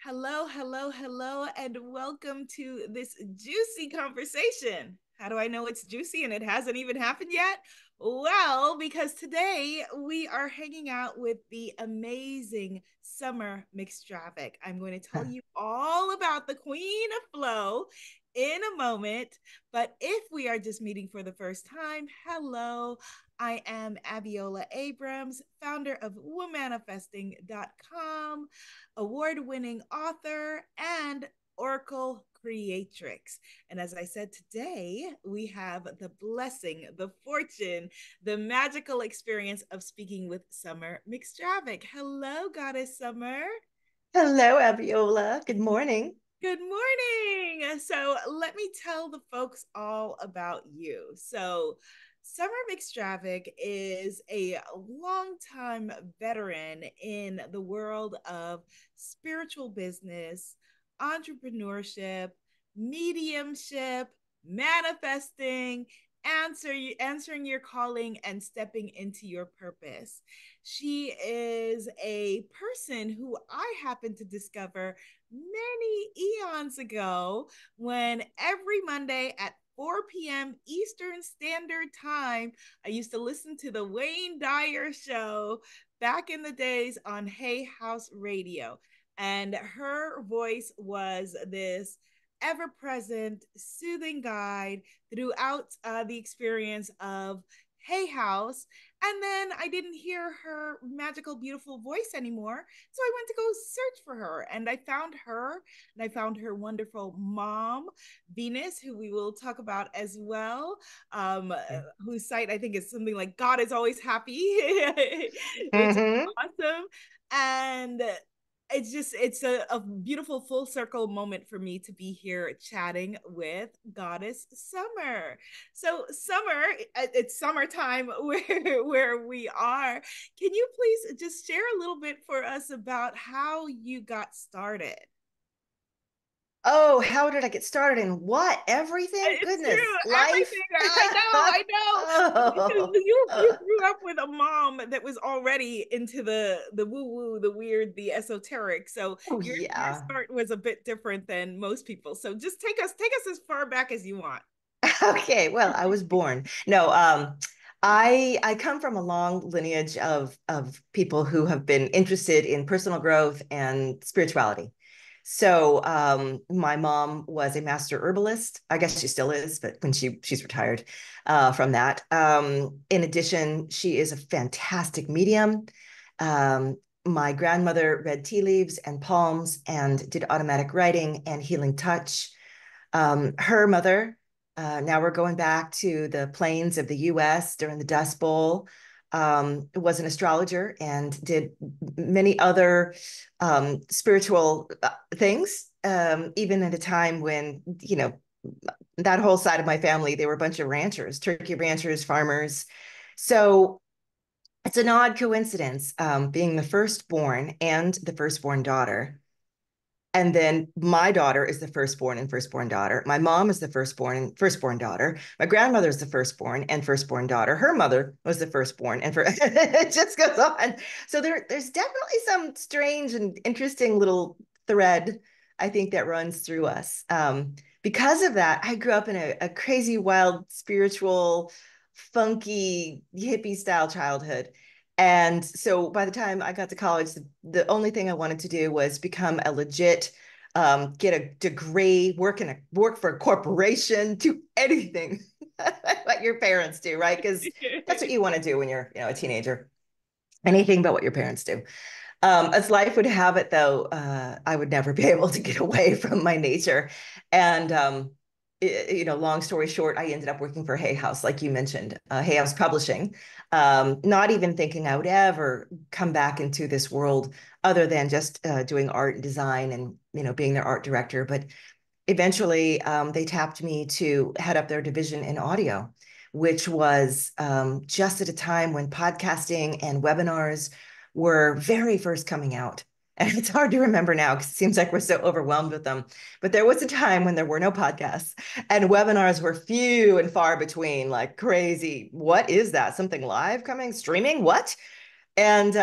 Hello, hello, hello, and welcome to this juicy conversation. How do I know it's juicy and it hasn't even happened yet? Well, because today we are hanging out with the amazing Summer McStravick. I'm going to tell you all about the Queen of Flow in a moment. But if we are just meeting for the first time, hello, I am Abiola Abrams, founder of womanifesting.com, award-winning author, and Oracle creatrix. And as I said, today we have the blessing, the fortune, the magical experience of speaking with Summer McStravick. Hello, Goddess Summer. Hello, Abiola. Good morning. Good morning. So let me tell the folks all about you. So Summer McStravick is a longtime veteran in the world of spiritual business, entrepreneurship, mediumship, manifesting, answering your calling, and stepping into your purpose. She is a person who I happened to discover many eons ago when every Monday at 4 p.m. Eastern Standard Time, I used to listen to the Wayne Dyer show back in the days on Hay House Radio. And her voice was this ever present, soothing guide throughout the experience of Hay House. And then I didn't hear her magical, beautiful voice anymore. So I went to go search for her and I found her and I found her wonderful mom, Venus, who we will talk about as well, whose site I think is something like God is always happy, which is Mm-hmm. awesome. And it's a beautiful full circle moment for me to be here chatting with Goddess Summer. So Summer, it's summertime where we are. Can you please just share a little bit for us about how you got started? Oh, how did I get started in what? Everything? It's Goodness, true. life. Everything. I know. Because Oh, you grew up with a mom that was already into the woo woo, the weird, the esoteric. So oh your yeah. start was a bit different than most people. So just take us as far back as you want. Okay, well, I was born. No, I come from a long lineage of people who have been interested in personal growth and spirituality. So my mom was a master herbalist. I guess she still is, but when she's retired from that. In addition, she is a fantastic medium. My grandmother read tea leaves and palms and did automatic writing and healing touch. Her mother, now we're going back to the plains of the US during the Dust Bowl, was an astrologer and did many other spiritual things, even at a time when, that whole side of my family, they were a bunch of ranchers, turkey ranchers, farmers. So it's an odd coincidence, being the firstborn and the firstborn daughter. And then my daughter is the firstborn and firstborn daughter. My mom is the firstborn and firstborn daughter. My grandmother is the firstborn and firstborn daughter. Her mother was the firstborn, and it just goes on. So there's definitely some strange and interesting little thread, I think, that runs through us. Because of that, I grew up in a crazy, wild, spiritual, funky, hippie style childhood. And so by the time I got to college, the only thing I wanted to do was become a legit, get a degree, work for a corporation, do anything like your parents do, right? Because that's what you want to do when you're, a teenager. Anything but what your parents do. As life would have it, though, I would never be able to get away from my nature. And, long story short, I ended up working for Hay House, like you mentioned, Hay House Publishing, not even thinking I would ever come back into this world other than just doing art and design and, being their art director. But eventually, they tapped me to head up their division in audio, which was just at a time when podcasting and webinars were very first coming out. And it's hard to remember now because it seems like we're so overwhelmed with them. But there was a time when there were no podcasts and webinars were few and far between, like crazy. What is that? Something live coming, streaming? What? And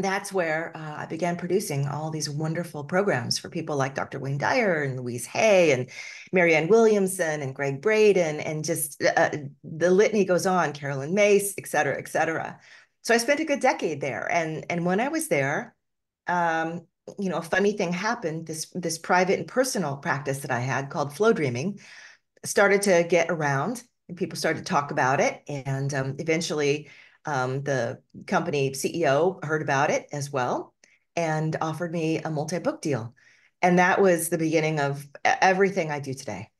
that's where I began producing all these wonderful programs for people like Dr. Wayne Dyer and Louise Hay and Marianne Williamson and Greg Braden, and just the litany goes on, Carolyn Mace, et cetera, et cetera. So I spent a good decade there. And when I was there, um, a funny thing happened. This private and personal practice that I had called flow dreaming started to get around, and people started to talk about it. And eventually, the company CEO heard about it as well and offered me a multi-book deal. And that was the beginning of everything I do today.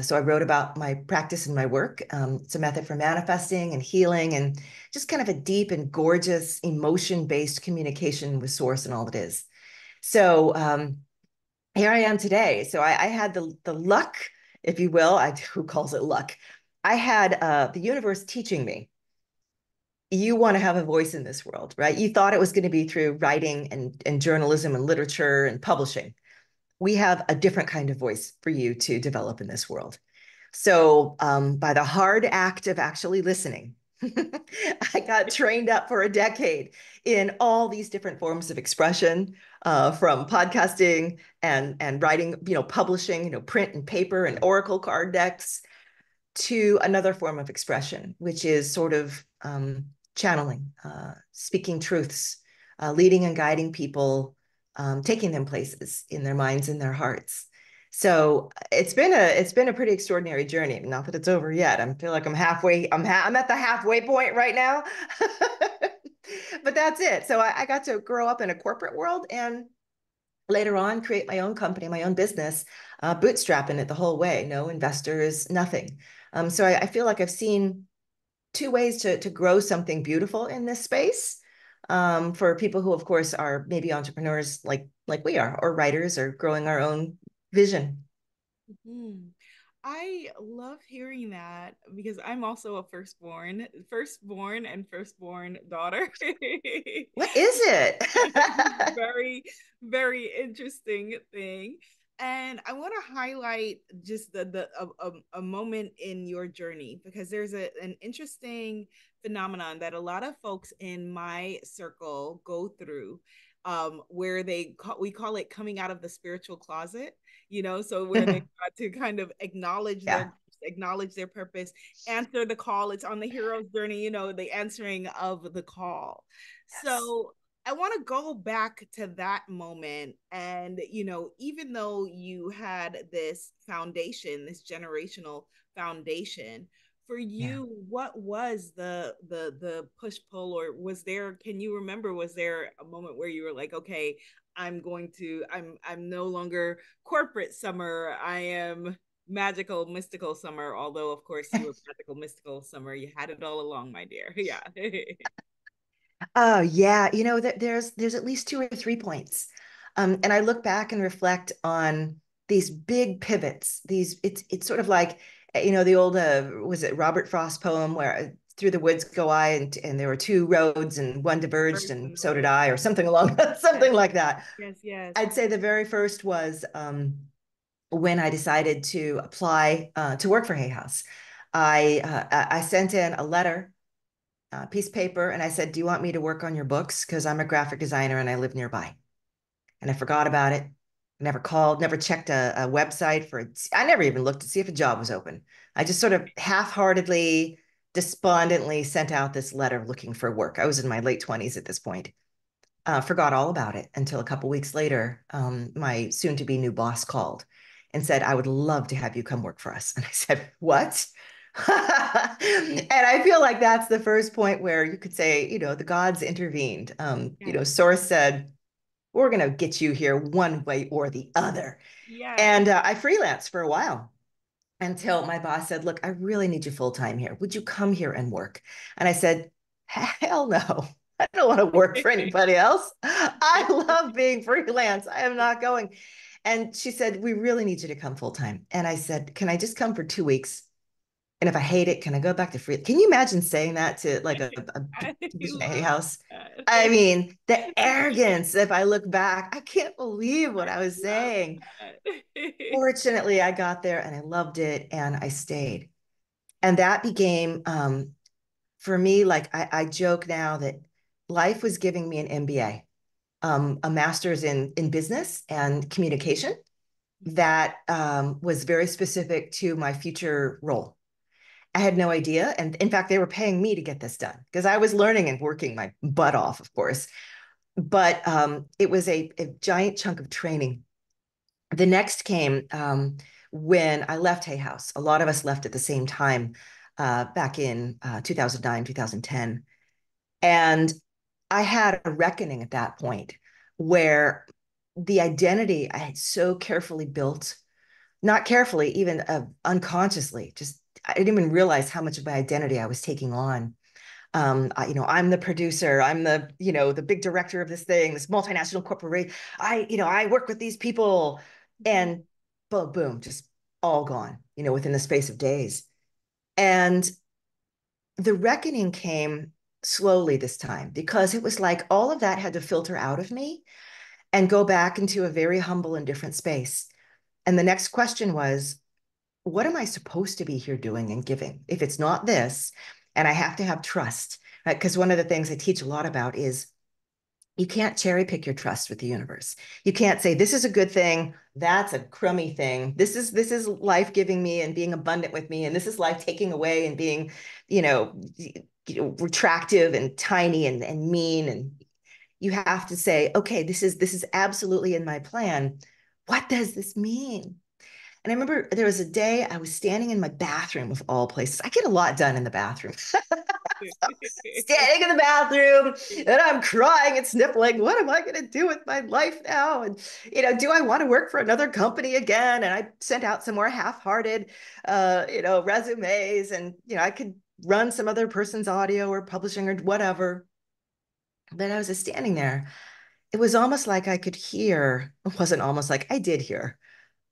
So I wrote about my practice and my work. It's a method for manifesting and healing, and just kind of a deep and gorgeous emotion-based communication with source and all it is. So here I am today. So I had the luck, if you will. Who calls it luck? I had the universe teaching me. You want to have a voice in this world, right? You thought it was going to be through writing and journalism and literature and publishing. We have a different kind of voice for you to develop in this world. So by the hard act of actually listening, I got trained up for a decade in all these different forms of expression, from podcasting and writing, publishing, print and paper and oracle card decks, to another form of expression, which is sort of channeling, speaking truths, leading and guiding people, taking them places in their minds and their hearts. So it's been a pretty extraordinary journey. Not that it's over yet. I feel like I'm at the halfway point right now. But that's it. So I got to grow up in a corporate world, and later on create my own company, my own business, bootstrapping it the whole way. No investors, nothing. So I feel like I've seen two ways to grow something beautiful in this space, for people who, of course, are maybe entrepreneurs like we are, or writers, or growing our own vision. Mhm. I love hearing that because I'm also a firstborn and firstborn daughter. What is it? Very, very interesting thing. And I want to highlight just a moment in your journey, because there's an interesting phenomenon that a lot of folks in my circle go through, where we call it coming out of the spiritual closet, so where they got to kind of Yeah. acknowledge their purpose, answer the call. It's on the hero's journey, the answering of the call. Yes. So I want to go back to that moment. And, even though you had this foundation, this generational foundation, for Yeah. you, what was the push pull, or can you remember, was there a moment where you were like, okay, I'm no longer corporate Summer, I am magical mystical Summer, although of course you were magical mystical Summer, you had it all along, my dear. Yeah. Oh yeah, there's at least two or three points, and I look back and reflect on these big pivots. It's sort of like, the old was it Robert Frost poem where through the woods go I, and there were two roads and one diverged Birds in and the so did road. I, or something along Yes, something like that. yes, yes. I'd say the very first was when I decided to apply to work for Hay House. I sent in a letter, piece of paper, and I said, "Do you want me to work on your books? Because I'm a graphic designer and I live nearby." And I forgot about it. Never called, never checked a website for. I never even looked to see if a job was open. I just sort of half-heartedly, despondently sent out this letter looking for work. I was in my late 20s at this point. Forgot all about it until a couple weeks later. My soon-to-be new boss called and said, "I would love to have you come work for us." And I said, "What?" And I feel like that's the first point where you could say, the gods intervened. Yes, Source said, "We're going to get you here one way or the other." yes. And I freelanced for a while until my boss said, "Look, I really need you full time here. Would you come here and work?" And I said, "Hell no. I don't want to work for anybody else. I love being freelance. I am not going." And she said, "We really need you to come full time." And I said, "Can I just come for 2 weeks? And if I hate it, can I go back to free?" Can you imagine saying that to like a I division A love house? that. I mean, the arrogance, if I look back, I can't believe what I was Love saying. that. Fortunately, I got there and I loved it and I stayed. And that became, for me, like I joke now that life was giving me an MBA, a master's in business and communication that was very specific to my future role. I had no idea. And in fact, they were paying me to get this done because I was learning and working my butt off, of course. But it was a giant chunk of training. The next came when I left Hay House. A lot of us left at the same time back in 2009, 2010. And I had a reckoning at that point where the identity I had so carefully built, not carefully, even unconsciously, just I didn't even realize how much of my identity I was taking on. I'm the producer, I'm the big director of this thing, this multinational corporation. I work with these people, Mhm. and boom, boom, just all gone, within the space of days. And the reckoning came slowly this time because it was like all of that had to filter out of me and go back into a very humble and different space. And the next question was, what am I supposed to be here doing and giving? If it's not this, and I have to have trust, right? Because one of the things I teach a lot about is you can't cherry pick your trust with the universe. You can't say this is a good thing, that's a crummy thing. This is life giving me and being abundant with me, and this is life taking away and being, you know, retractive and tiny and mean. And you have to say, okay, this is absolutely in my plan. What does this mean? And I remember there was a day I was standing in my bathroom of all places. I get a lot done in the bathroom. Standing in the bathroom and I'm crying and sniffling. What am I going to do with my life now? And, do I want to work for another company again? And I sent out some more half-hearted, resumes, and, I could run some other person's audio or publishing or whatever. But I was just standing there. It was almost like I could hear, it wasn't almost like I did hear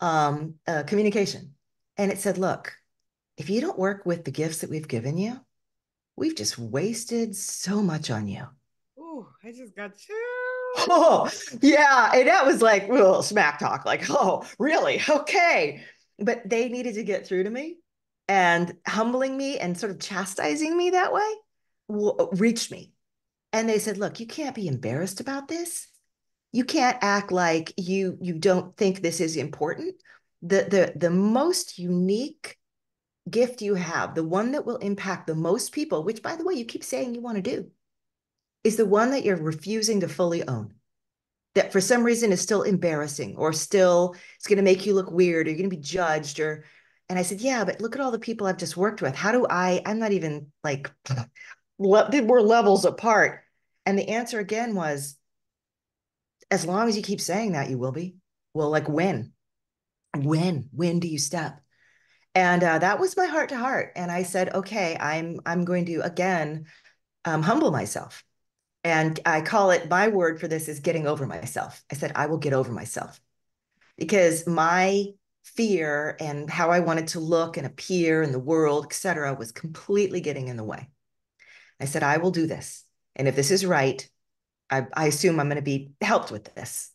communication. And it said, look, if you don't work with the gifts that we've given you, we've just wasted so much on you. Ooh, I just got chills. Oh, yeah. And that was like, well, smack talk, like, oh, really? Okay. But they needed to get through to me, and humbling me and sort of chastising me that way reached me. And they said, look, you can't be embarrassed about this. You can't act like you don't think this is important. The most unique gift you have, the one that will impact the most people, which by the way, you keep saying you want to do, is the one that you're refusing to fully own. That for some reason is still embarrassing, or still it's going to make you look weird, or you're going to be judged. And I said, yeah, but look at all the people I've just worked with. I'm not even like, we're levels apart. And the answer again was, as long as you keep saying that, you will be. Well, like when do you step? And that was my heart to heart. And I said, okay, I'm going to again humble myself. And I call it, my word for this is getting over myself. I said, I will get over myself because my fear and how I wanted to look and appear in the world, et cetera, was completely getting in the way. I said, I will do this. And if this is right, I assume I'm going to be helped with this.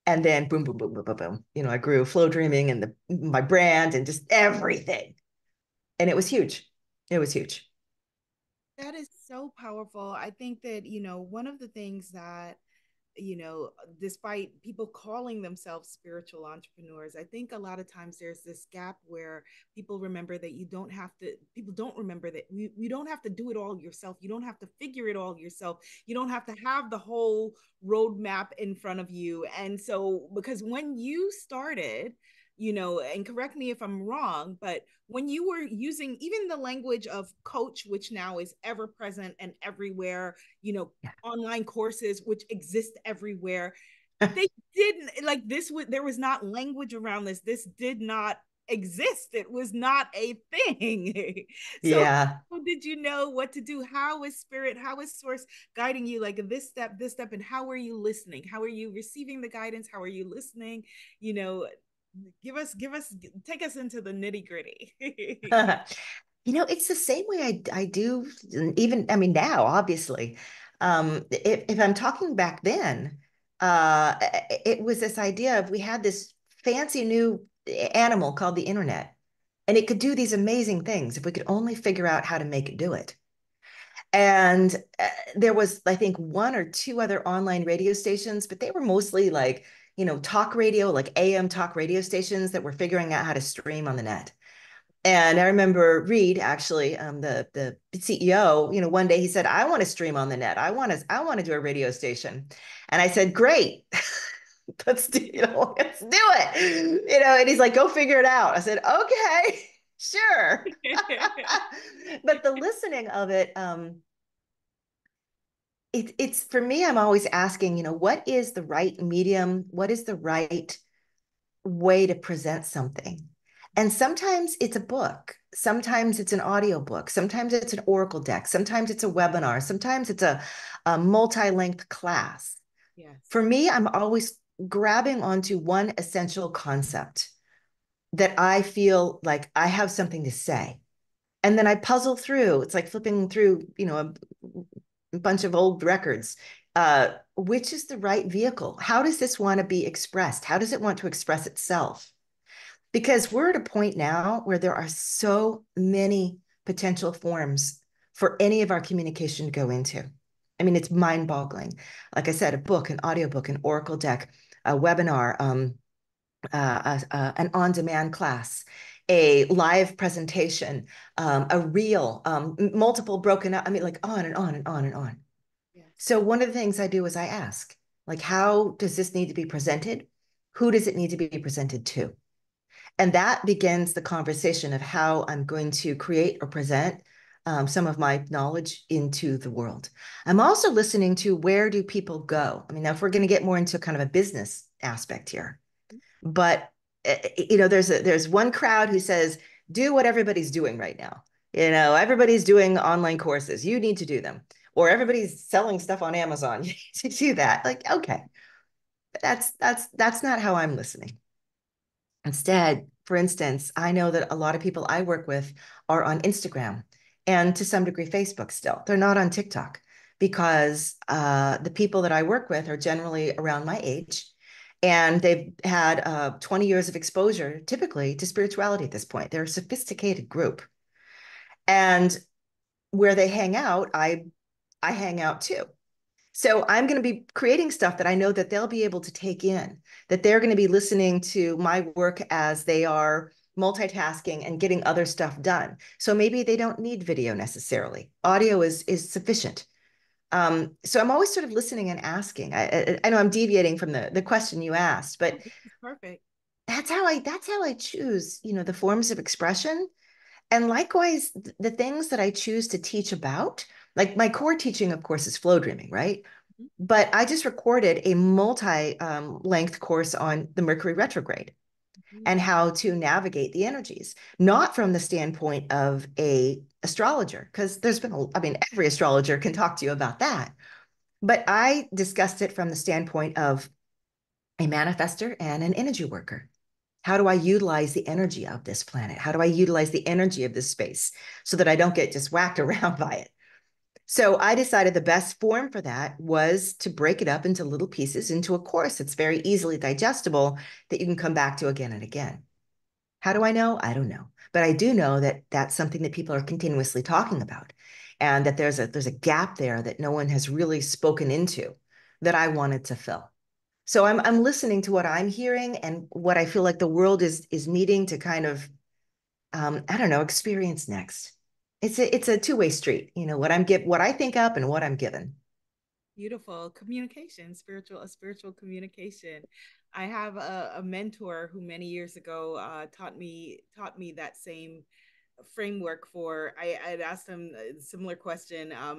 And then boom, boom, boom, boom, boom, boom. I grew flow dreaming and my brand and just everything. And it was huge. It was huge. That is so powerful. I think that, one of the things that, despite people calling themselves spiritual entrepreneurs, I think a lot of times there's this gap where people don't remember that you don't have to do it all yourself. You don't have to figure it all yourself. You don't have to have the whole roadmap in front of you. And so, because when you started, and correct me if I'm wrong, but when you were using even the language of coach, which now is ever present and everywhere, online courses, which exist everywhere, they didn't like this. There was not language around this. This did not exist. It was not a thing. So, Yeah. how did you know what to do? How is spirit, how is source guiding you? Like this step, and how are you listening? How are you receiving the guidance? How are you listening? You know, give us take us into the nitty gritty. It's the same way I do, even, I mean, now, obviously. If I'm talking back then, it was this idea of we had this fancy new animal called the internet, and it could do these amazing things if we could only figure out how to make it do it. And there was, I think, one or two other online radio stations, but they were mostly like, talk radio, like AM talk radio stations that were figuring out how to stream on the net. And I remember Reed, actually, the CEO, one day he said, "I want to stream on the net. I want to do a radio station." And I said, "Great." Let's do it. And he's like, "Go figure it out." I said, "Okay, sure." But the listening of it, it's for me, I'm always asking, what is the right medium? What is the right way to present something? And sometimes it's a book. Sometimes it's an audio book. Sometimes it's an Oracle deck. Sometimes it's a webinar. Sometimes it's a multi-length class. Yes. For me, I'm always grabbing onto one essential concept that I feel like I have something to say. And then I puzzle through. It's like flipping through, a bunch of old records. Which is the right vehicle? How does this want to be expressed? How does it want to express itself? Because we're at a point now where there are so many potential forms for any of our communication to go into. I mean, it's mind boggling. Like I said, a book, an audiobook, an Oracle deck, a webinar, an on demand class, a live presentation, a reel, multiple broken up. I mean, like on and on and on and on. Yes. So, one of the things I do is I ask, like, how does this need to be presented? Who does it need to be presented to? And that begins the conversation of how I'm going to create or present some of my knowledge into the world. I'm also listening to, where do people go? I mean, now if we're going to get more into kind of a business aspect here, but there's one crowd who says, do what everybody's doing right now. Everybody's doing online courses. You need to do them. Or everybody's selling stuff on Amazon. You need to do that. Like, okay, but that's not how I'm listening. Instead, for instance, I know that a lot of people I work with are on Instagram and to some degree Facebook still. They're not on TikTok because the people that I work with are generally around my age and they've had 20 years of exposure typically to spirituality at this point. They're a sophisticated group. And where they hang out, I hang out too. So I'm going to be creating stuff that I know that they'll be able to take in, that they're going to be listening to my work as they are multitasking and getting other stuff done. So maybe they don't need video necessarily. Audio is sufficient. So I'm always sort of listening and asking. I know I'm deviating from the question you asked, but It's perfect. that's how I choose, the forms of expression. And likewise, the things that I choose to teach about, like my core teaching, of course, is flow dreaming, right? Mhm. But I just recorded a multi-length course on the Mercury retrograde and Mhm. how to navigate the energies, not from the standpoint of a astrologer, because I mean, every astrologer can talk to you about that. But I discussed it from the standpoint of a manifester and an energy worker. How do I utilize the energy of this planet? How do I utilize the energy of this space so that I don't get just whacked around by it? So I decided the best form for that was to break it up into little pieces into a course that's very easily digestible that you can come back to again and again. How do I know? I don't know. But I do know that that's something that people are continuously talking about and that there's a gap there that no one has really spoken into that I wanted to fill. So I'm listening to what I'm hearing and what I feel like the world is needing to kind of I don't know, experience next. It's a two-way street, what I think up and what I'm given. Beautiful communication, a spiritual communication. I have a mentor who many years ago taught me that same framework for. I had asked him a similar question. How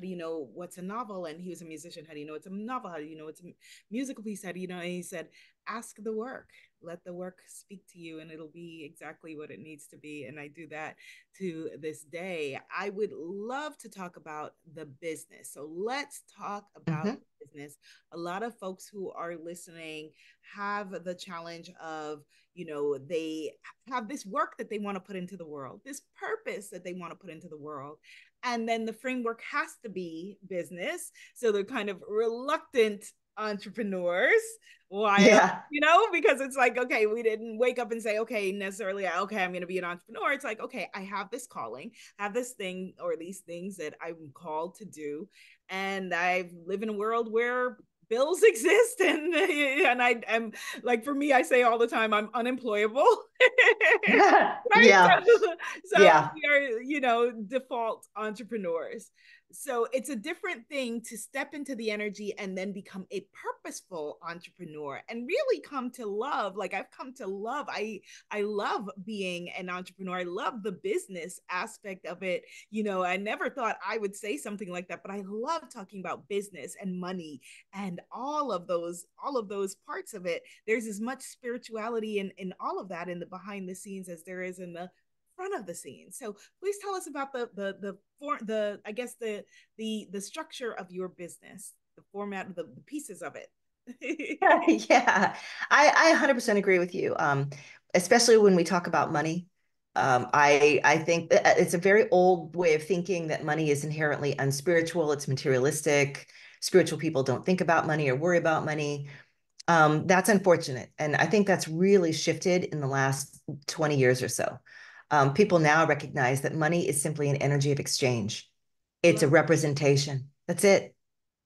do you know what's a novel? And he was a musician. How do you know it's a novel? How do you know it's a musical piece? How do you know? And he said, ask the work. Let the work speak to you, and it'll be exactly what it needs to be. And I do that to this day. I would love to talk about the business. So let's talk about Mhm. business. A lot of folks who are listening have the challenge of, they have this work that they want to put into the world, this purpose that they want to put into the world. And then the framework has to be business. So they're kind of reluctant entrepreneurs. While, Yeah. because it's like, okay, we didn't wake up and say, okay, necessarily, okay, I'm going to be an entrepreneur. It's like, okay, I have this calling, have this thing or these things that I'm called to do. And I live in a world where bills exist, and I'm like, for me, I say all the time, I'm unemployable. Right? Yeah. So Yeah. we are, default entrepreneurs. So it's a different thing to step into the energy and then become a purposeful entrepreneur and really come to love. Like I've come to love, I love being an entrepreneur. I love the business aspect of it. I never thought I would say something like that, but I love talking about business and money and all of those parts of it. There's as much spirituality in all of that in the behind the scenes as there is in the front of the scenes. So please tell us about the I guess the structure of your business, the format of the pieces of it. Yeah. I 100% agree with you. Especially when we talk about money. I think it's a very old way of thinking that money is inherently unspiritual. It's materialistic. Spiritual people don't think about money or worry about money. That's unfortunate. And I think that's really shifted in the last 20 years or so. People now recognize that money is simply an energy of exchange. It's a Love representation. That's it.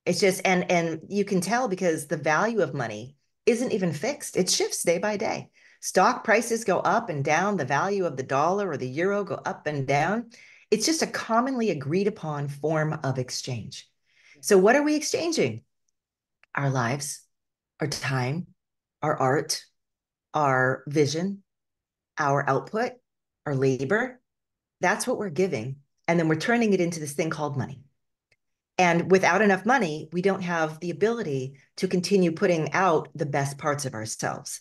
It's just, and you can tell because the value of money isn't even fixed. It shifts day by day. Stock prices go up and down. The value of the dollar or the euro go up and down. It's just a commonly agreed upon form of exchange. it. So what are we exchanging? Our lives, our time, our art, our vision, our output, our labor. That's what we're giving. And then we're turning it into this thing called money. And without enough money, we don't have the ability to continue putting out the best parts of ourselves.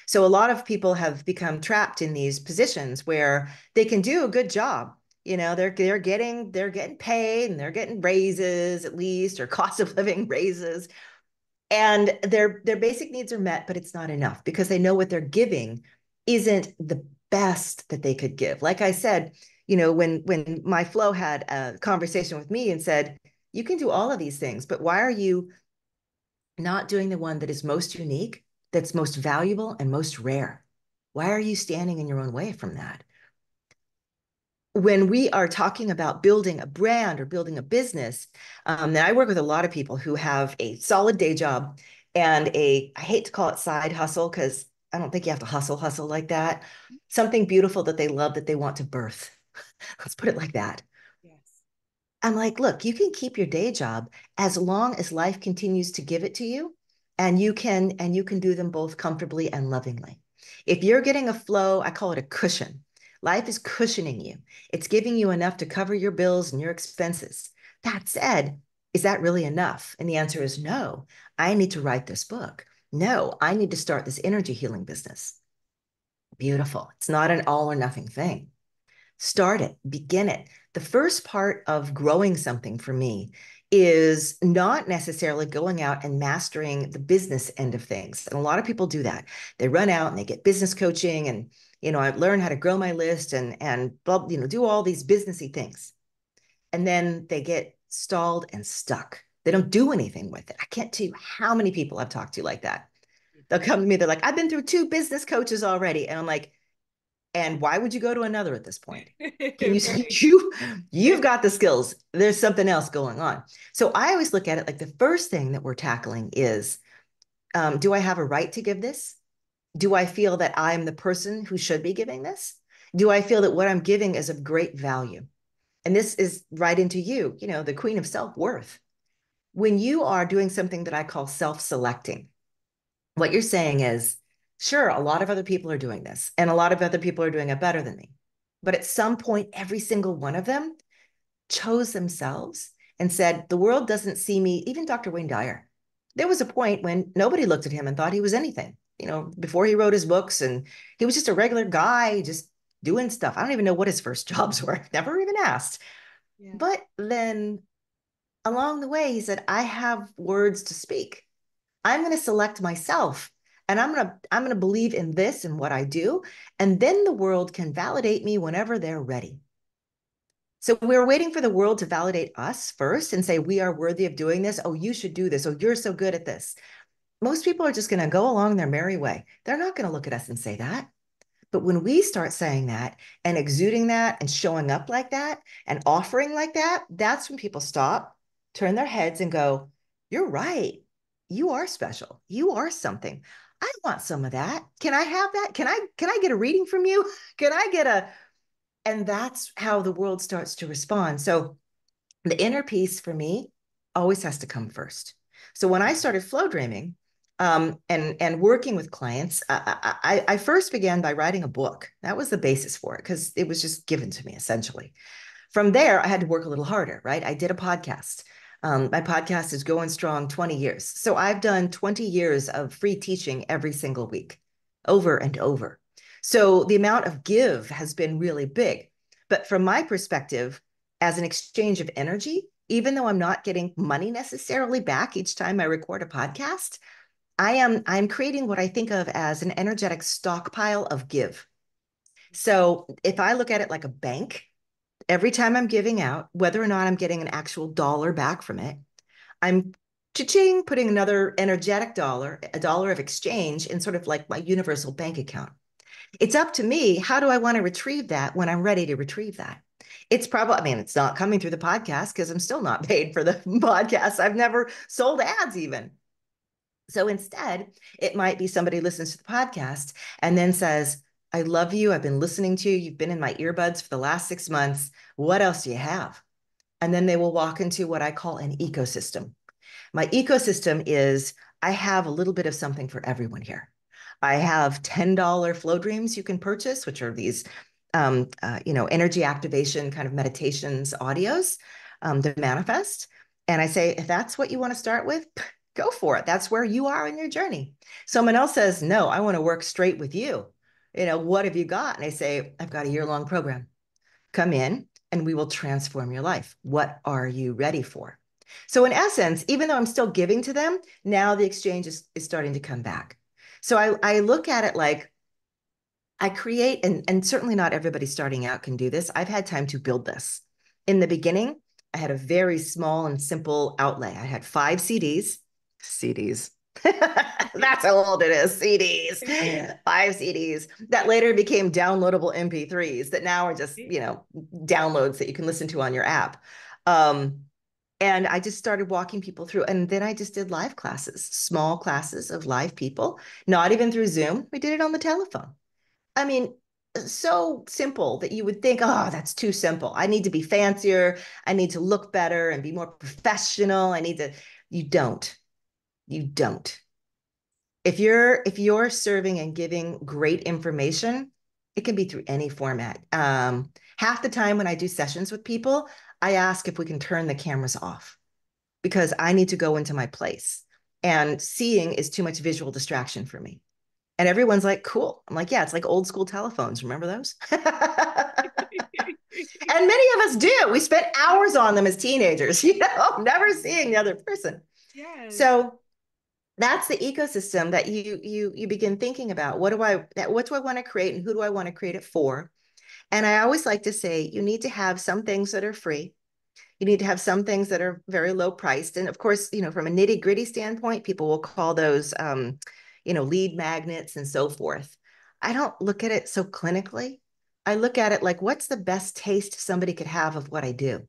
So a lot of people have become trapped in these positions where they can do a good job. They're getting paid and they're getting raises at least, or cost of living raises, and their basic needs are met, but it's not enough because they know what they're giving isn't the best that they could give. Like I said, when my flow had a conversation with me and said, you can do all of these things, but why are you not doing the one that is most unique, that's most valuable and most rare? Why are you standing in your own way from that? When we are talking about building a brand or building a business, and I work with a lot of people who have a solid day job and I hate to call it side hustle because I don't think you have to hustle like that. Something beautiful that they love that they want to birth. Let's put it like that. Yes. I'm like, look, you can keep your day job as long as life continues to give it to you, and you can do them both comfortably and lovingly. If you're getting a flow, I call it a cushion. Life is cushioning you. It's giving you enough to cover your bills and your expenses. That said, is that really enough? And the answer is no. I need to write this book. No, I need to start this energy healing business. Beautiful. It's not an all or nothing thing. Start it, begin it. The first part of growing something for me is not necessarily going out and mastering the business end of things. And a lot of people do that. They run out and they get business coaching and, I learn how to grow my list and do all these businessy things. And then they get stalled and stuck. They don't do anything with it. I can't tell you how many people I've talked to like that. They'll come to me, they're like, I've been through 2 business coaches already. And I'm like, and why would you go to another at this point? Can you Right. you've got the skills. There's something else going on. So I always look at it like the first thing that we're tackling is, do I have a right to give this? Do I feel that I'm the person who should be giving this? Do I feel that what I'm giving is of great value? And this is right into you, the queen of self-worth. When you are doing something that I call self-selecting, what you're saying is, sure, a lot of other people are doing this, and a lot of other people are doing it better than me. But at some point, every single one of them chose themselves and said, the world doesn't see me, even Dr. Wayne Dyer. There was a point when nobody looked at him and thought he was anything, before he wrote his books, and he was just a regular guy, just doing stuff. I don't even know what his first jobs were, never even asked. Yeah. But then along the way, he said, I have words to speak. I'm going to select myself, and I'm going to believe in this and what I do, and then the world can validate me whenever they're ready. So we're waiting for the world to validate us first and say, we are worthy of doing this. Oh, you should do this. Oh, you're so good at this. Most people are just going to go along their merry way. They're not going to look at us and say that. But when we start saying that and exuding that and showing up like that and offering like that, that's when people stop, turn their heads and go, you're right. You are special. You are something. I want some of that. Can I have that? Can I get a reading from you? Can I get a and that's how the world starts to respond. So the inner peace for me always has to come first. So when I started flow dreaming and working with clients, I first began by writing a book. That was the basis for it because it was just given to me essentially. From there, I had to work a little harder, right? I did a podcast. My podcast is going strong 20 years. So I've done 20 years of free teaching every single week, over and over. So the amount of give has been really big. But from my perspective, as an exchange of energy, even though I'm not getting money necessarily back each time I record a podcast, I'm creating what I think of as an energetic stockpile of give. So if I look at it like a bank, every time I'm giving out, whether or not I'm getting an actual dollar back from it, I'm cha-ching, putting another energetic dollar, a dollar of exchange in sort of like my universal bank account. It's up to me. How do I want to retrieve that when I'm ready to retrieve that? It's probably, I mean, it's not coming through the podcast because I'm still not paid for the podcast. I've never sold ads even. So instead, it might be somebody listens to the podcast and then says, I love you. I've been listening to you. You've been in my earbuds for the last 6 months. What else do you have? And then they will walk into what I call an ecosystem. My ecosystem is I have a little bit of something for everyone here. I have $10 flow dreams you can purchase, which are these, energy activation kind of meditations, audios to manifest. And I say, if that's what you want to start with, go for it. That's where you are in your journey. Someone else says, no, I want to work straight with you. What have you got? And I say, I've got a year-long program. Come in and we will transform your life. What are you ready for? So in essence, even though I'm still giving to them, now the exchange is starting to come back. So I look at it like I create, and certainly not everybody starting out can do this. I've had time to build this. In the beginning, I had a very small and simple outlay. I had 5 CDs. CDs. That's how old it is. CDs. 5 CDs that later became downloadable MP3s that now are just, downloads that you can listen to on your app. And I just started walking people through. And then I just did live classes, small classes of live people, not even through Zoom. We did it on the telephone. I mean, so simple that you would think, oh, that's too simple. I need to be fancier. I need to look better and be more professional. You don't. You don't. If you're serving and giving great information, it can be through any format. Half the time when I do sessions with people, I ask if we can turn the cameras off because I need to go into my place. And seeing is too much visual distraction for me. And everyone's like, cool. I'm like, yeah, it's like old school telephones. Remember those? And many of us do. We spent hours on them as teenagers, never seeing the other person. Yes. So that's the ecosystem that you begin thinking about. What do I want to create and who do I want to create it for? And I always like to say you need to have some things that are free. You need to have some things that are very low priced. And of course, from a nitty gritty standpoint, people will call those, lead magnets and so forth. I don't look at it so clinically. I look at it like, what's the best taste somebody could have of what I do?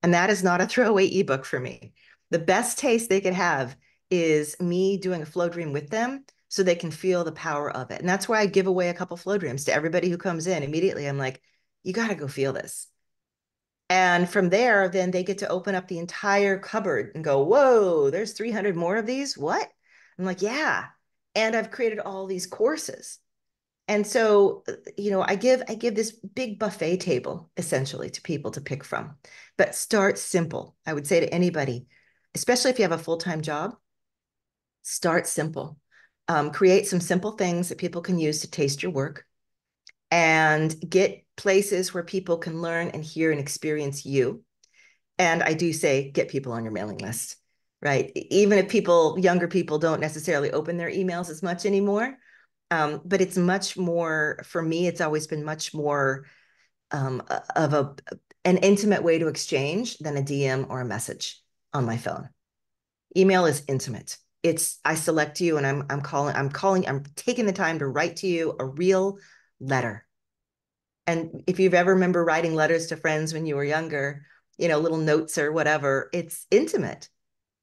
And that is not a throwaway ebook for me. The best taste they could have is me doing a flow dream with them so they can feel the power of it. And that's why I give away a couple flow dreams to everybody who comes in. Immediately, I'm like, you got to go feel this. And from there, then they get to open up the entire cupboard and go, whoa, there's 300 more of these? What? I'm like, yeah. And I've created all these courses. And so, I give this big buffet table essentially to people to pick from. But start simple. I would say to anybody, especially if you have a full-time job, start simple. Create some simple things that people can use to taste your work and get places where people can learn and hear and experience you. And I do say get people on your mailing list, right? Even if younger people don't necessarily open their emails as much anymore. But it's much more, for me, it's always been much more of an intimate way to exchange than a DM or a message on my phone. Email is intimate. It's I select you and I'm taking the time to write to you a real letter. And if you've ever remember writing letters to friends when you were younger, little notes or whatever, it's intimate.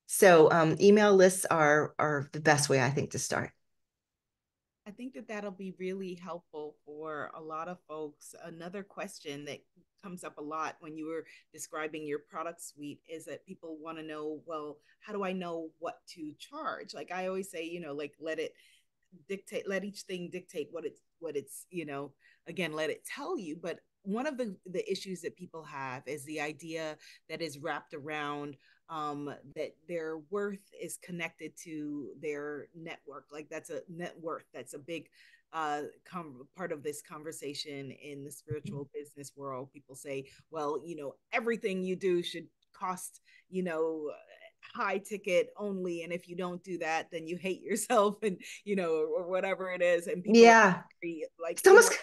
So email lists are the best way I think to start. I think that that'll be really helpful for a lot of folks. Another question that comes up a lot when you were describing your product suite is that people want to know, well, how do I know what to charge? Like I always say, like let it dictate, let each thing dictate what it's again, let it tell you. But one of the issues that people have is the idea that is wrapped around that their worth is connected to their network. Like that's a net worth. That's a big part of this conversation in the spiritual business world. People say, well, everything you do should cost, high ticket only, and if you don't do that then you hate yourself, and or whatever it is, and people are Yeah. very, like, It's almost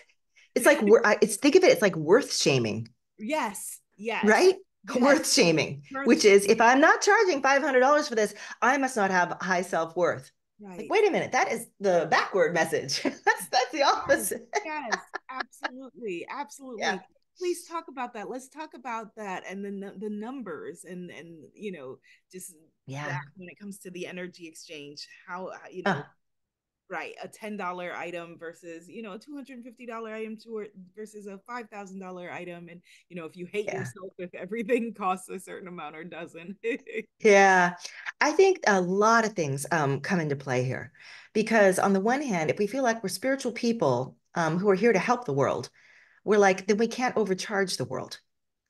it's like it's think of it, it's like worth shaming, yes, yes, right? yes, Worth shaming, birth which is shame, if I'm not charging $500 for this, I must not have high self-worth. Like, right. wait a minute, that is the backward message. That's the Yes, opposite. yes, absolutely, Yeah. absolutely. Please talk about that. Let's talk about that, and then the numbers, and just Yeah. that when it comes to the energy exchange, Uh, right, a $10 item versus a $250 item versus a $5,000 item, and if you hate yeah. yourself if everything costs a certain amount or doesn't. Yeah. I think a lot of things come into play here because on the one hand, if we feel like we're spiritual people who are here to help the world, we're like, then we can't overcharge the world.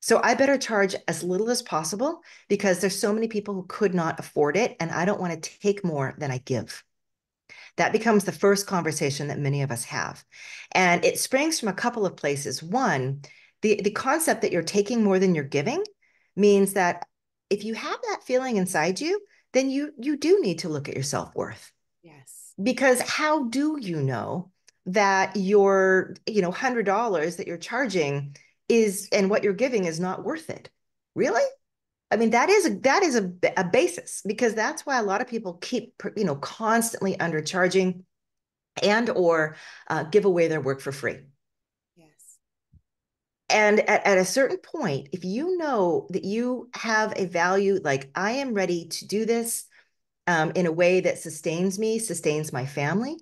So I better charge as little as possible because there's so many people who could not afford it, and I don't want to take more than I give. That becomes the first conversation that many of us have. And it springs from a couple of places. One, the concept that you're taking more than you're giving means that if you have that feeling inside you, then you do need to look at your self-worth. Yes, Because how do you know that your, $100 that you're charging is and what you're giving is not worth it? Really? I mean, that is a basis because that's why a lot of people keep, constantly undercharging and or give away their work for free. yes, And at a certain point, if you know that you have a value, like I am ready to do this in a way that sustains me, sustains my family,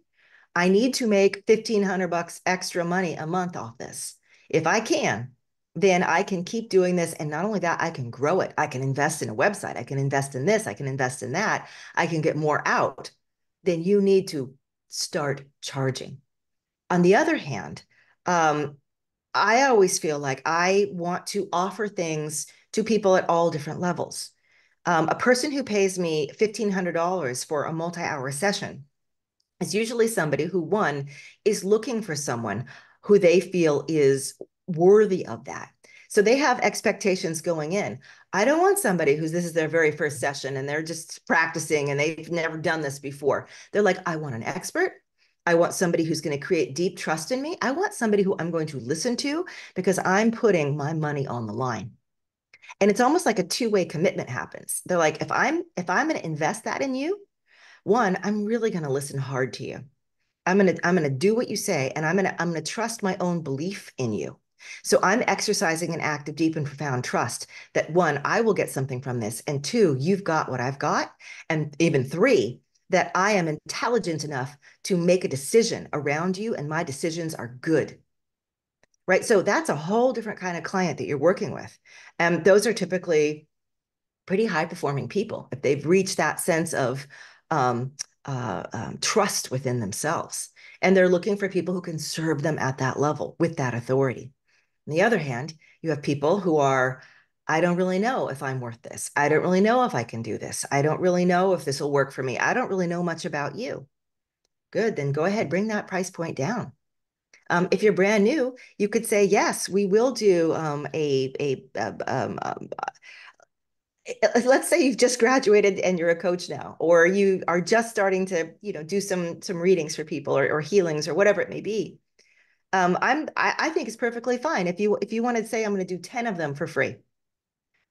I need to make 1,500 bucks extra money a month off this. If I can, then I can keep doing this. And not only that, I can grow it. I can invest in a website. I can invest in this. I can invest in that. I can get more out. Then you need to start charging. On the other hand, um, I always feel like I want to offer things to people at all different levels. A person who pays me $1,500 for a multi-hour session is usually somebody who, one, is looking for someone who they feel is worthy of that. So they have expectations going in. I don't want somebody who's this is their very first session and they're just practicing and they've never done this before. They're like, I want an expert. I want somebody who's going to create deep trust in me. I want somebody who I'm going to listen to because I'm putting my money on the line. And it's almost like a two-way commitment happens. They're like, if I'm going to invest that in you, one, I'm really going to listen hard to you. I'm gonna do what you say, and I'm gonna trust my own belief in you. So I'm exercising an act of deep and profound trust that one, I will get something from this, and two, you've got what I've got, and even three, that I am intelligent enough to make a decision around you, and my decisions are good. Right. So that's a whole different kind of client that you're working with. And those are typically pretty high performing people if they've reached that sense of um, trust within themselves. And they're looking for people who can serve them at that level with that authority. On the other hand, you have people who are, I don't really know if I'm worth this. I don't really know if I can do this. I don't really know if this will work for me. I don't really know much about you. Good, then go ahead, bring that price point down. If you're brand new, you could say, yes, we will do let's say you've just graduated and you're a coach now, or you are just starting to, do some readings for people or healings or whatever it may be. I think it's perfectly fine if you want to say I'm going to do 10 of them for free.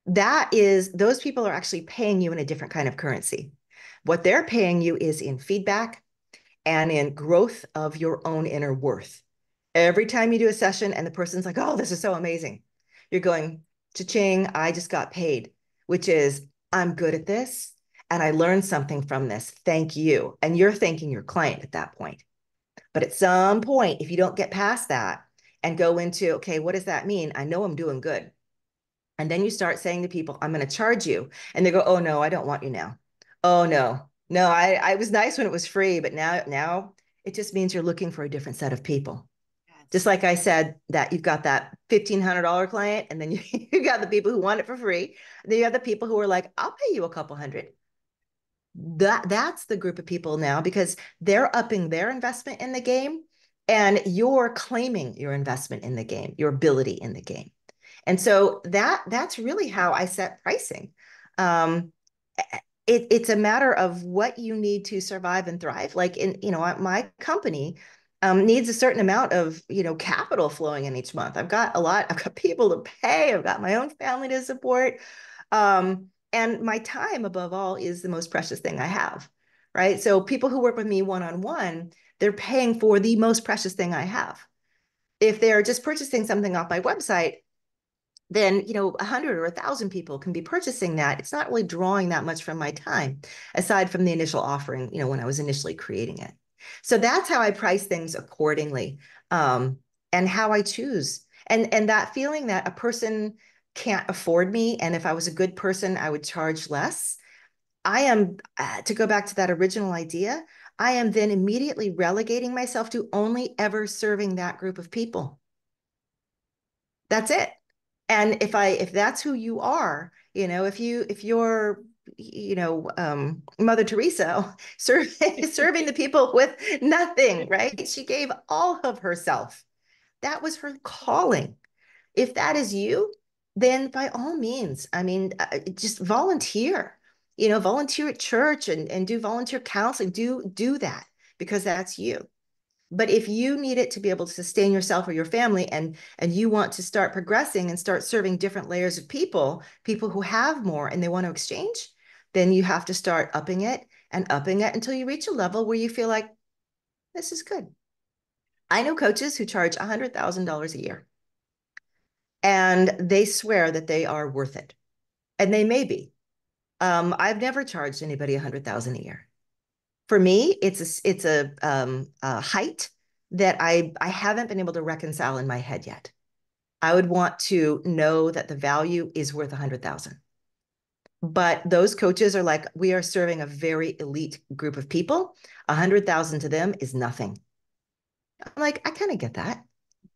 That is, those people are actually paying you in a different kind of currency. What they're paying you is in feedback and in growth of your own inner worth. Every time you do a session and the person's like, oh, this is so amazing, you're going, cha-ching, I just got paid, which is, I'm good at this and I learned something from this. Thank you. And you're thanking your client at that point. But at some point, if you don't get past that and go into, okay, what does that mean? I know I'm doing good. And then you start saying to people, I'm going to charge you. And they go, oh, no, I don't want you now. Oh, no, no, I was nice when it was free, but now it just means you're looking for a different set of people. Just Yes. like I said, that you've got that $1,500 client, and then you got the people who want it for free. And then you have the people who are like, I'll pay you a couple hundred. That's the group of people now because they're upping their investment in the game and you're claiming your investment in the game, your ability in the game. And so that's really how I set pricing. Um, it's a matter of what you need to survive and thrive. Like in, my company needs a certain amount of, capital flowing in each month. I've got people to pay. I've got my own family to support. And my time above all is the most precious thing I have, right? So people who work with me one-on-one, they're paying for the most precious thing I have. If they're just purchasing something off my website, then 100 or 1,000 people can be purchasing that. It's not really drawing that much from my time, aside from the initial offering, when I was initially creating it. So that's how I price things accordingly, and how I choose. And that feeling that a person can't afford me, and if I was a good person, I would charge less. I am, to go back to that original idea, I am then immediately relegating myself to only ever serving that group of people. That's it. And if that's who you are, if you're Mother Teresa serving the people with nothing, right? She gave all of herself. That was her calling. If that is you, then by all means, I mean, just volunteer. Volunteer at church and do volunteer counseling. Do that because that's you. But if you need it to be able to sustain yourself or your family, and you want to start progressing and start serving different layers of people who have more and they want to exchange, then you have to start upping it until you reach a level where you feel like this is good. I know coaches who charge $100,000 a year and they swear that they are worth it. And they may be. I've never charged anybody 100,000 a year. For me, it's a height that I haven't been able to reconcile in my head yet. I would want to know that the value is worth 100,000. But those coaches are like, we are serving a very elite group of people. 100,000 to them is nothing. I'm like, I kind of get that,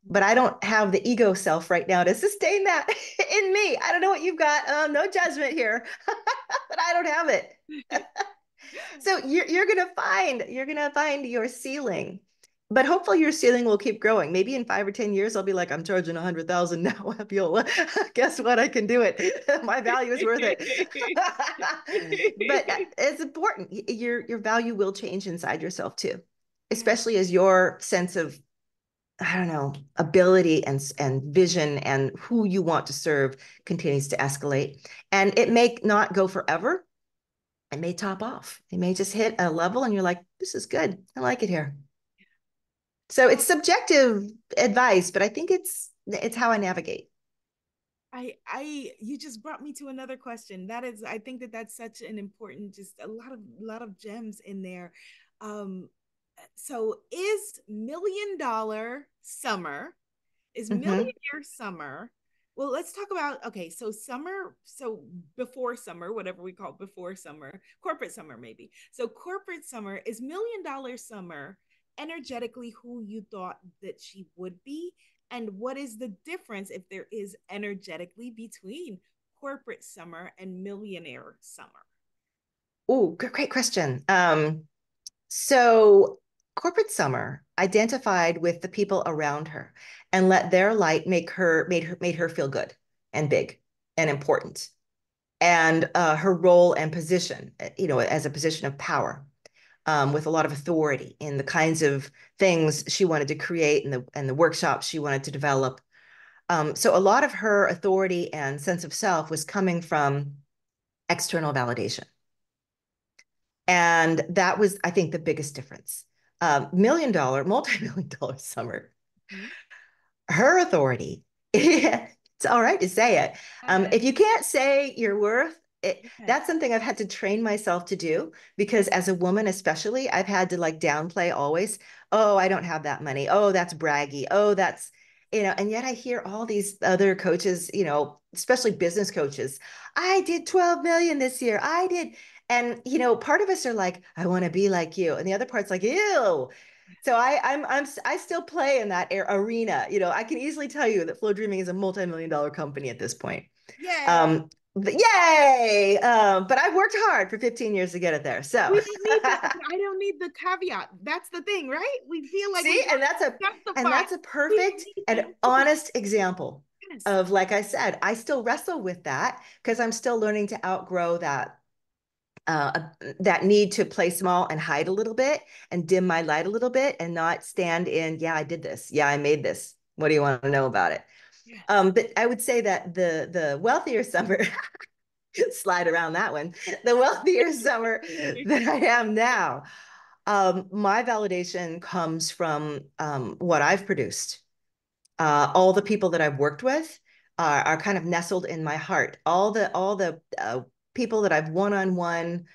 but I don't have the ego self right now to sustain that in me. I don't know what you've got. No judgment here, but I don't have it. So you're gonna find your ceiling, but hopefully your ceiling will keep growing. Maybe in 5 or 10 years, I'll be like, I'm charging 100,000 now, Abiola. Guess what? I can do it. My value is worth it. But it's important. Your value will change inside yourself too, Yeah. especially as your sense of, I don't know, ability and vision and who you want to serve continues to escalate. And it may not go forever. It may top off. It may just hit a level and you're like, this is good. I like it here. So Well, it's subjective advice, but I think it's how I navigate. you just brought me to another question. That is, I think that that's such an important, just a lot of gems in there. Um, so is Mm-hmm. millionaire summer? Well, let's talk about, okay, so summer, so before summer, whatever we call before summer, corporate summer maybe. So corporate summer, is $1 million summer energetically who you thought that she would be? And what is the difference, if there is, energetically between corporate summer and millionaire summer? Oh, great question. So corporate summer identified with the people around her and let their light made her feel good and big and important, and her role and position, as a position of power. with a lot of authority in the kinds of things she wanted to create and the workshops she wanted to develop. So a lot of her authority and sense of self was coming from external validation. And that was, I think, the biggest difference. Million dollar, multi-million dollar Summer, Mhm. her authority, it's all right to say it. Yes. If you can't say your worth, Yes. that's something I've had to train myself to do because as a woman, especially, I've had to like downplay always. Oh, I don't have that money. Oh, that's braggy. Oh, that's, and yet I hear all these other coaches, especially business coaches. I did 12 million this year. I did. And, part of us are like, I want to be like you. And the other part's like, ew. So I still play in that arena. I can easily tell you that Flow Dreaming is a multi-million dollar company at this point. Yay. But yay! But I've worked hard for 15 years to get it there. So We don't need the, I don't need the caveat. That's the thing, right? We feel like we see, and have to justify. that's a We don't perfect need and that. honest example Yes. of, like I said, I still wrestle with that because I'm still learning to outgrow uh, that need to play small and hide a little bit and dim my light a little bit and not stand in, yeah, I did this. Yeah, I made this. What do you want to know about it? Yes. But I would say that the wealthier Summer, slide around that one, the wealthier Summer that I am now, my validation comes from what I've produced. All the people that I've worked with are kind of nestled in my heart. All the people that I've one-on-one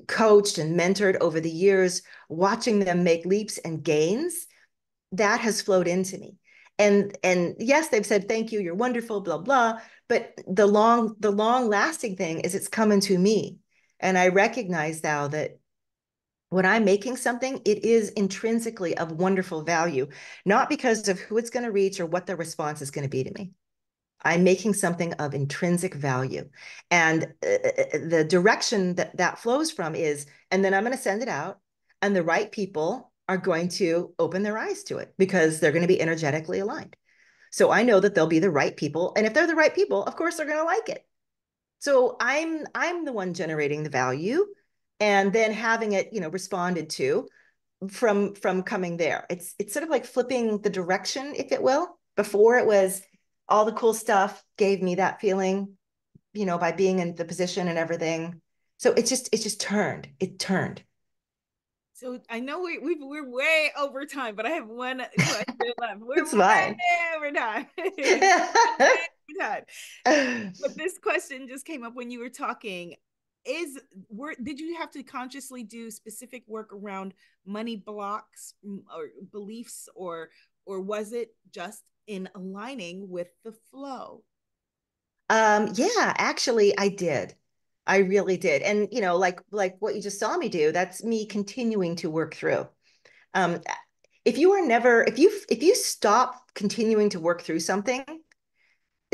coached and mentored over the years, watching them make leaps and gains, that has flowed into me. And yes, they've said thank you, you're wonderful, blah blah. But the long lasting thing is it's come into me, and I recognize now that when I'm making something, it is intrinsically of wonderful value, not because of who it's going to reach or what the response is going to be to me. I'm making something of intrinsic value. And the direction that that flows from is, and then I'm going to send it out, and the right people are going to open their eyes to it because they're going to be energetically aligned. So I know that they'll be the right people. And if they're the right people, of course, they're going to like it. So I'm the one generating the value and then having it, responded to from coming there. It's sort of like flipping the direction, if it will. Before it was all the cool stuff gave me that feeling, by being in the position and everything. So it just turned. It turned. So I know we're way over time, but I have one question left. We're It's way fine. over time. Way over time. But this question just came up when you were talking. Did you have to consciously do specific work around money blocks or beliefs, or was it just in aligning with the flow? Yeah, actually, I did. I really did. And like what you just saw me do, that's me continuing to work through. Um, if you are never, if you stop continuing to work through something,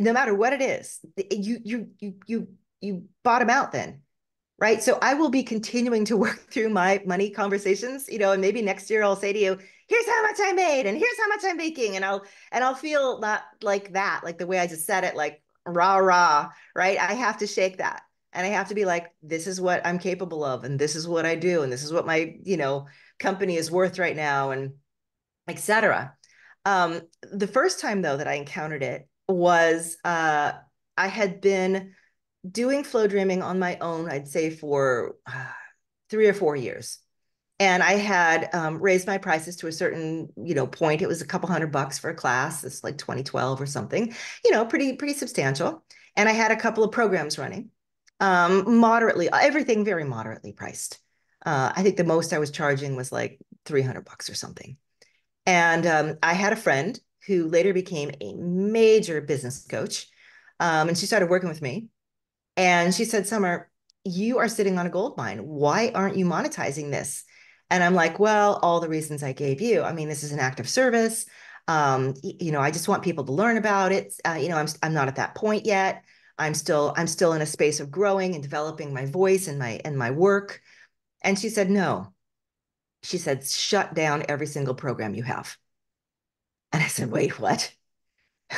no matter what it is, you bottom out then, right? So I will be continuing to work through my money conversations, and maybe next year I'll say to you, here's how much I made and here's how much I'm making. And I'll feel not like that, like the way I just said it, like rah, rah, right? I have to shake that. And I have to be like, this is what I'm capable of, and this is what I do, and this is what my, company is worth right now, and etc. The first time though that I encountered it was I had been doing flow dreaming on my own, I'd say for 3 or 4 years. And I had raised my prices to a certain, point. It was a couple $100 for a class. It's like 2012 or something, pretty substantial. And I had a couple of programs running, moderately, everything very moderately priced. I think the most I was charging was like $300 or something. And I had a friend who later became a major business coach. And she started working with me. And she said, Summer, you are sitting on a gold mine. Why aren't you monetizing this? And I'm like, well, all the reasons I gave you. I mean, this is an act of service. I just want people to learn about it. I'm not at that point yet. I'm still in a space of growing and developing my voice and my work. And she said, no. She said, shut down every single program you have. And I said, wait, what?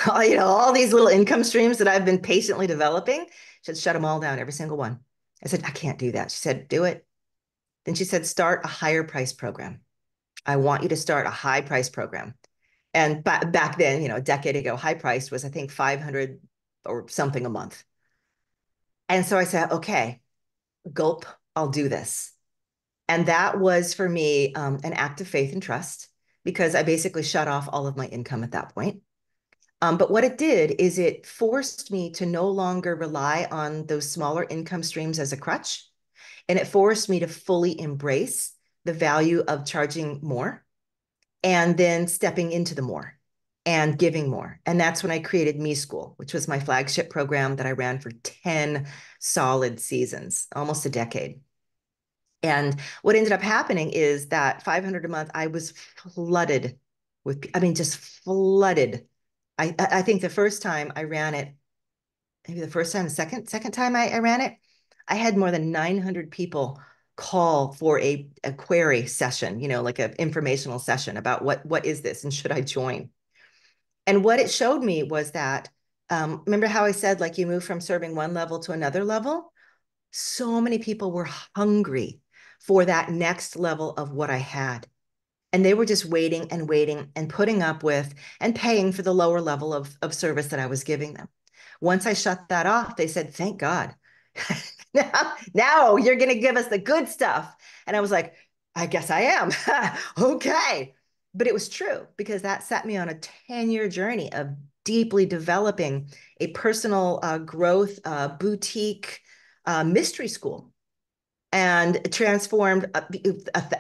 All these little income streams that I've been patiently developing, she said, shut them all down, every single one. I said, I can't do that. She said, do it. Then she said, start a higher price program. I want you to start a high price program. And back then, a decade ago, high price was, I think, 500 or something a month. And so I said, okay, gulp, I'll do this. And that was for me an act of faith and trust, because I basically shut off all of my income at that point. But what it did is it forced me to no longer rely on those smaller income streams as a crutch. And it forced me to fully embrace the value of charging more and then stepping into the more and giving more. And that's when I created Me School, which was my flagship program that I ran for 10 solid seasons, almost a decade. And what ended up happening is that 500 a month, I was flooded with, I mean, just flooded. I think the first time I ran it, maybe the first time, the second time I ran it, I had more than 900 people call for a query session, like an informational session about what is this and should I join? And what it showed me was that, remember how I said, like, you move from serving one level to another level? So many people were hungry for that next level of what I had. And they were just waiting and waiting and putting up with and paying for the lower level of service that I was giving them. Once I shut that off, they said, thank God. now you're going to give us the good stuff. And I was like, I guess I am. Okay. But it was true, because that set me on a 10-year journey of deeply developing a personal growth boutique mystery school, and transformed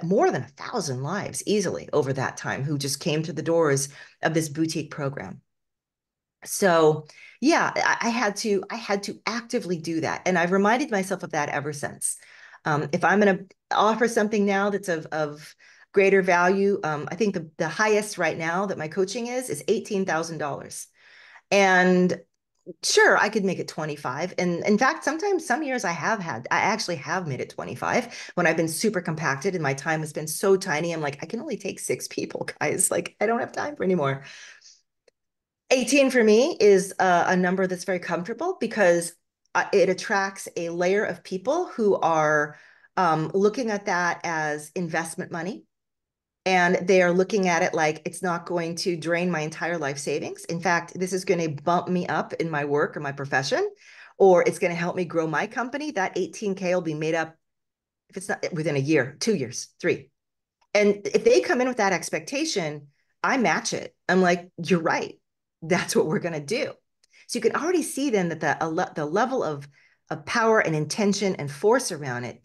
more than 1,000 lives easily over that time, who just came to the doors of this boutique program. So yeah, I had to actively do that. And I've reminded myself of that ever since. If I'm going to offer something now that's of greater value, I think the highest right now that my coaching is $18,000. And sure, I could make it 25. And in fact, sometimes some years I actually have made it 25 when I've been super compacted and my time has been so tiny. I'm like, I can only take 6 people, guys. Like, I don't have time for anymore. 18 for me is a number that's very comfortable, because it attracts a layer of people who are looking at that as investment money. And they are looking at it like it's not going to drain my entire life savings. In fact, this is going to bump me up in my work or my profession, or it's going to help me grow my company. That 18K will be made up, if it's not within a year, 2 years, 3. And if they come in with that expectation, I match it. I'm like, you're right. That's what we're going to do. So you can already see then that the level of power and intention and force around it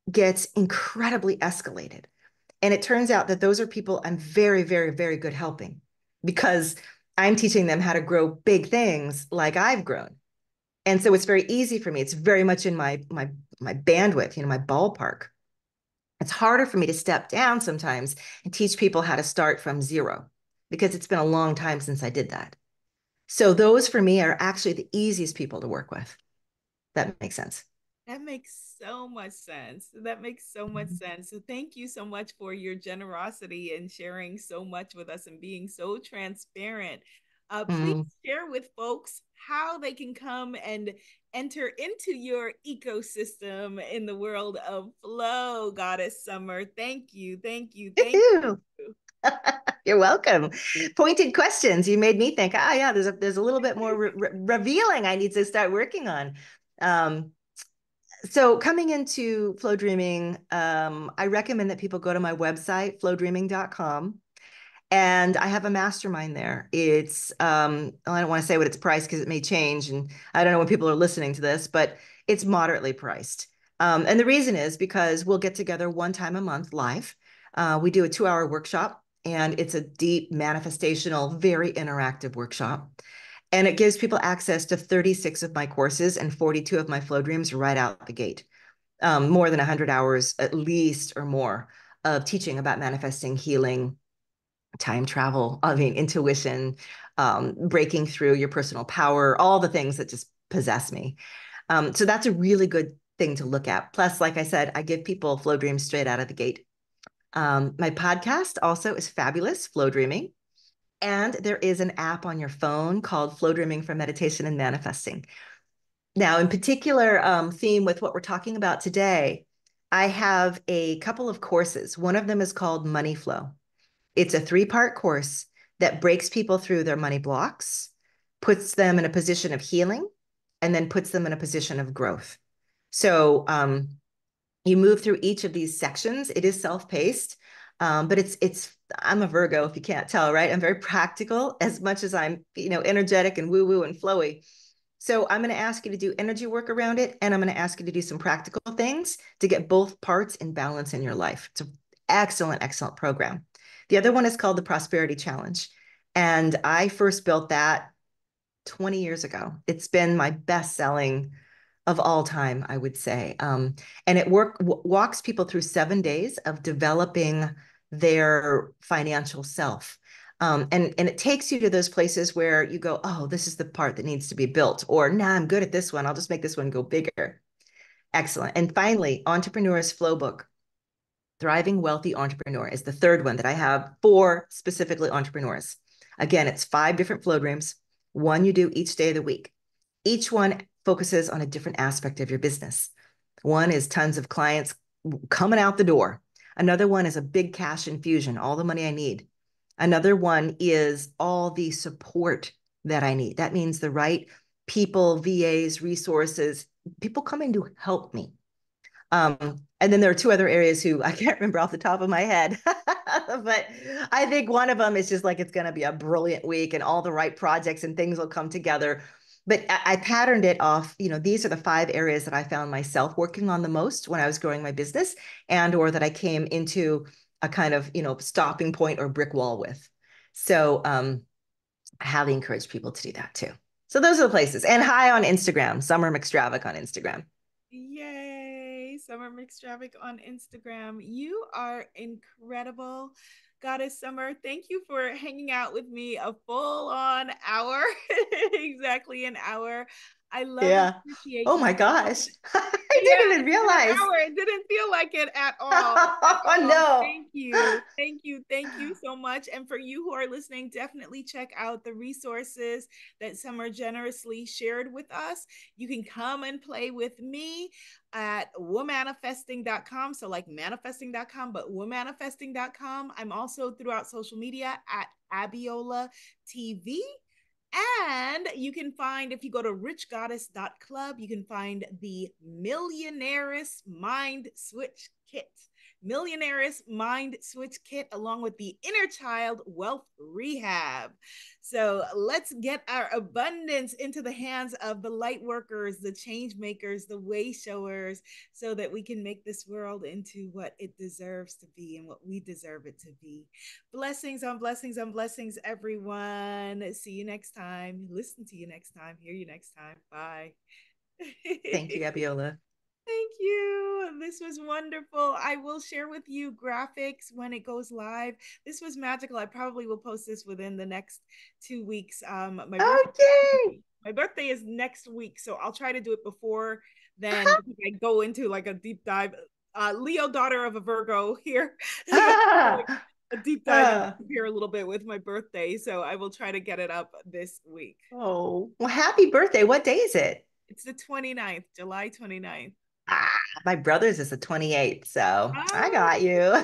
gets incredibly escalated. And it turns out that those are people I'm very, very, very good helping, because I'm teaching them how to grow big things like I've grown. And so it's very easy for me. It's very much in my bandwidth, my ballpark. It's harder for me to step down sometimes and teach people how to start from zero, because it's been a long time since I did that. So those for me are actually the easiest people to work with. That makes sense. That makes so much sense. That makes so much sense. So thank you so much for your generosity and sharing so much with us and being so transparent. Please Mm. share with folks how they can come and enter into your ecosystem in the world of flow, Goddess Summer. Thank you, thank you, thank Yoo-hoo. you. You're welcome. Pointed questions. You made me think, yeah, there's a little bit more revealing I need to start working on. Um, so coming into flow dreaming, I recommend that people go to my website, flowdreaming.com. And I have a mastermind there. It's, I don't want to say what it's priced because it may change. And I don't know when people are listening to this, but it's moderately priced. And the reason is because we'll get together one time a month live. We do a 2-hour workshop, and it's a deep manifestational, very interactive workshop. And it gives people access to 36 of my courses and 42 of my flow dreams right out the gate. More than 100 hours at least or more of teaching about manifesting, healing, time travel, I mean, intuition, breaking through your personal power, all the things that just possess me. So that's a really good thing to look at. Plus, like I said, I give people flow dreams straight out of the gate. My podcast also is fabulous, Flow Dreaming. And there is an app on your phone called Flow Dreaming for Meditation and Manifesting. Now, in particular, theme with what we're talking about today, I have a couple of courses. One of them is called Money Flow. It's a three-part course that breaks people through their money blocks, puts them in a position of healing, and then puts them in a position of growth. So you move through each of these sections. It is self-paced, but it's I'm a Virgo, if you can't tell, right? I'm very practical as much as I'm, energetic and woo-woo and flowy. So I'm going to ask you to do energy work around it, and I'm going to ask you to do some practical things to get both parts in balance in your life. It's an excellent, excellent program. The other one is called the Prosperity Challenge. And I first built that 20 years ago. It's been my best selling of all time, I would say. And it walks people through 7 days of developing their financial self. And it takes you to those places where you go, oh, this is the part that needs to be built, or nah, I'm good at this one. I'll just make this one go bigger. Excellent. And finally, Entrepreneur's Flow Book. Thriving Wealthy Entrepreneur is the third one that I have for specifically entrepreneurs. Again, it's 5 different flow dreams, one you do each day of the week. Each one focuses on a different aspect of your business. One is tons of clients coming out the door. Another one is a big cash infusion, all the money I need. Another one is all the support that I need. That means the right people, VAs, resources, people coming to help me. And then there are 2 other areas who I can't remember off the top of my head, but I think one of them is just like it's going to be a brilliant week and all the right projects and things will come together. But I patterned it off, these are the 5 areas that I found myself working on the most when I was growing my business, and or that I came into a kind of, stopping point or brick wall with. So I highly encourage people to do that too. So those are the places. And hi on Instagram, Summer McStravick on Instagram. Yay, Summer McStravick on Instagram. You are incredible. Goddess Summer, thank you for hanging out with me a full on hour, exactly an hour. I love and Yeah. appreciate Oh you my so gosh. much. I Yeah, didn't even it's been an realize. hour. It didn't feel like it at all. At Oh all. no. Thank you. Thank you. Thank you so much. And for you who are listening, definitely check out the resources that Summer generously shared with us. You can come and play with me at womanifesting.com. So, like manifesting.com, but womanifesting.com. I'm also throughout social media at Abiola TV. And you can find, if you go to richgoddess.club, you can find the Millionaire's Mind Switch Kit. Millionaire's Mind Switch Kit, along with the Inner Child Wealth Rehab. So let's get our abundance into the hands of the light workers, the change makers, the way showers, so that we can make this world into what it deserves to be and what we deserve it to be. Blessings on blessings on blessings, everyone. See you next time. Listen to you next time. Hear you next time. Bye. Thank you, Abiola. Thank you. This was wonderful. I will share with you graphics when it goes live. This was magical. I probably will post this within the next 2 weeks. Okay. My birthday is next week, so I'll try to do it before then because I go into like a deep dive. Leo, daughter of a Virgo here. Ah, A deep dive ah. here a little bit with my birthday, so I will try to get it up this week. Oh, well, happy birthday. What day is it? It's the 29th, July 29th. Ah, my brother's is the 28th, so I Oh, got you. my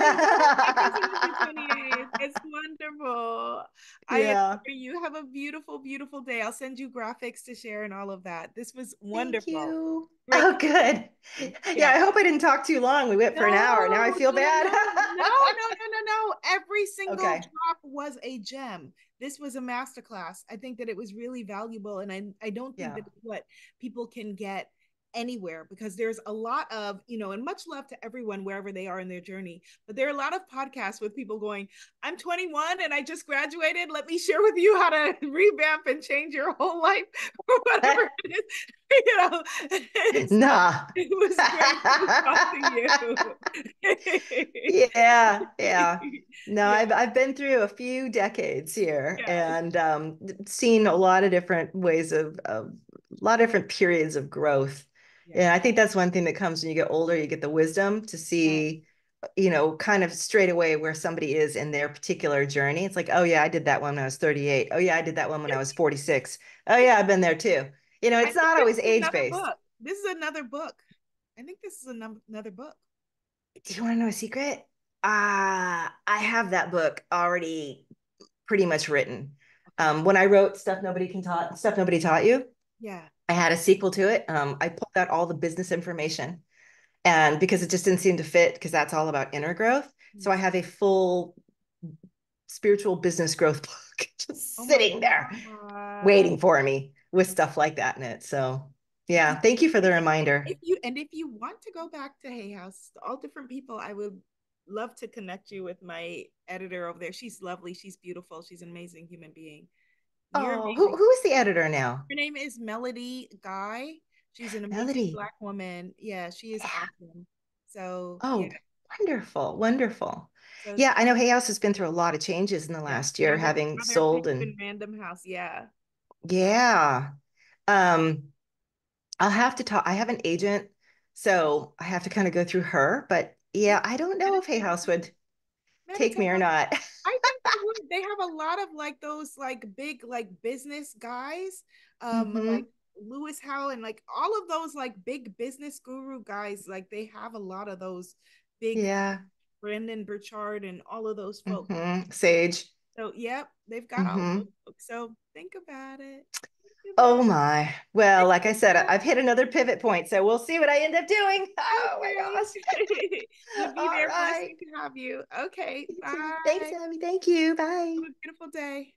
cousin is the 28th. It's wonderful. I adore Yeah. you. Have a beautiful, beautiful day. I'll send you graphics to share and all of that. This was Thank wonderful. you. Great. Oh, good. Yeah, Yeah. I hope I didn't talk too long. We went No, for an hour. Now I no, feel no, bad. no, no, no, no, no, no. Every single Okay. drop was a gem. This was a masterclass. I think that it was really valuable. And I don't think Yeah. that it's what people can get anywhere because there's a lot of, and much love to everyone wherever they are in their journey. But there are a lot of podcasts with people going, I'm 21 and I just graduated. Let me share with you how to revamp and change your whole life or whatever it is. So Nah. it was great to talk to you. Yeah, yeah. No, Yeah, I've been through a few decades here yes, and seen a lot of different ways of a lot of different periods of growth. yes, Yeah, I think that's one thing that comes when you get older, you get the wisdom to yes. see, kind of straight away where somebody is in their particular journey. It's like, oh yeah, I did that one when I was 38. Oh yeah, I did that one when I was 46. Oh yeah, I've been there too. I It's think not this always is age another based. book. This is another book. I think this is another book. Do you want to know a secret? I have that book already pretty much written. Okay. When I wrote Stuff Nobody Taught You, Yeah. I had a sequel to it. I pulled out all the business information, and because it just didn't seem to fit, because that's all about inner growth. So I Yes. have a full spiritual business growth book just Oh my sitting there God. waiting for me with stuff like that in it. So yeah, thank you for the reminder. If you want to go back to Hay House, all different people, I would love to connect you with my editor over there. She's lovely. She's beautiful. She's an amazing human being. You're Oh, amazing. who is the editor now? Her name is Melody Guy. She's an amazing Melody. Black woman. Yeah, she is awesome. So yeah, Oh, wonderful, wonderful. so Yeah, she, I know Hay House has been through a lot of changes in the yeah. last year, having Now they're kind sold of in and Random House. Yeah. yeah. Um, I'll have to talk. I have an agent, so I have to kind of go through her. But Yeah. yeah, I don't know if Hay Meditate. House would take Meditate. me or not. I think they would. They have a lot of like those like big like business guys, like Hmm. Lewis Howe and like all of those like big business guru guys. Like they have a lot of those big Yeah. Brandon Burchard and all of those folks. Sage. So yep, they've got all those Hmm. folks. So think about it. Think about Oh my. Well, like I said, it. I've hit another pivot point, so we'll see what I end up doing. Oh my gosh. Okay. We'll be All there. right. Blessing to have you. Okay. You too. Thanks, Bye. Abby. Thank you. Have Bye. a beautiful day.